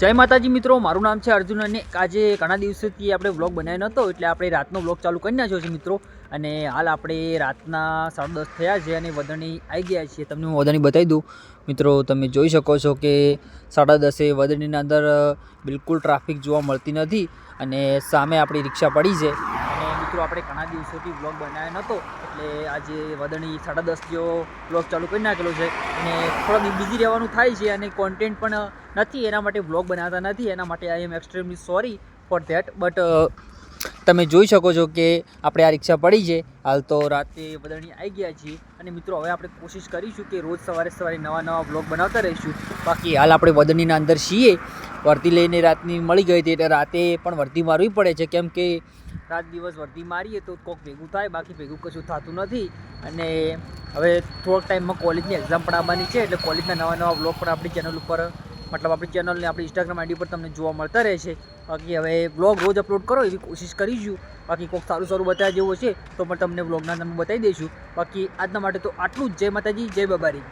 જય માતાજી મિત્રો, મારું નામ છે અર્જુન અને આજે ઘણા દિવસોથી આપણે વ્લોગ બનાવ્યો નહોતો એટલે આપણે રાતનો વ્લોગ ચાલુ કરી નાખ્યો છે મિત્રો. અને હાલ આપણે રાતના 10:30 થયા છે અને વદરણી આવી ગયા છીએ. તમને હું વદરણી બતાવી દઉં મિત્રો. તમે જોઈ શકો છો કે 10:30 વદરણીના અંદર બિલકુલ ટ્રાફિક જોવા મળતી નથી અને સામે આપણી રિક્ષા પડી છે. અને મિત્રો આપણે ઘણા દિવસોથી વ્લોગ બનાવ્યો નહોતો એટલે આજે વદરણી 10:30 જેવો વ્લોગ ચાલુ કરી નાખેલો છે અને થોડા બિઝી રહેવાનું થાય છે અને કોન્ટેન્ટ પણ નથી, એના માટે વ્લોગ બનાવતા નથી. એના માટે I am extremely sorry for that. But તમે જોઈ શકો છો કે આપણે આ રિક્ષા પડી છે. હાલ તો રાતે વદરણી આવી ગયા છીએ અને મિત્રો હવે આપણે કોશિશ કરીશું કે રોજ સવારે નવા વ્લોગ બનાવતા રહીશું. બાકી હાલ આપણે વદરણીના અંદર છીએ. વર્દી લઈને રાતની મળી ગઈ હતી એટલે રાતે પણ વર્દી મારવી પડે છે, કેમ કે રાત દિવસ વર્દી મારીએ તો કોક ભેગું થાય, બાકી ભેગું કશું થતું નથી. અને હવે થોડોક ટાઈમમાં કોલેજની એક્ઝામ પણ આવવાની છે એટલે કોલેજના નવા વ્લોગ પણ આપણી ચેનલ ઉપર, મતલબ આપણી ચેનલને આપણી ઇન્સ્ટાગ્રામ આઈડી પર તમને જોવા મળતા રહે છે. બાકી હવે વ્લોગ રોજ અપલોડ કરો એવી કોશિશ કરીશું. બાકી કોઈક સારું બતાવ્યા જેવું છે તો પણ તમને વ્લોગના નામ બતાવી દઈશું. બાકી આજના માટે તો આટલું જ. જય માતાજી, જય બાબારી.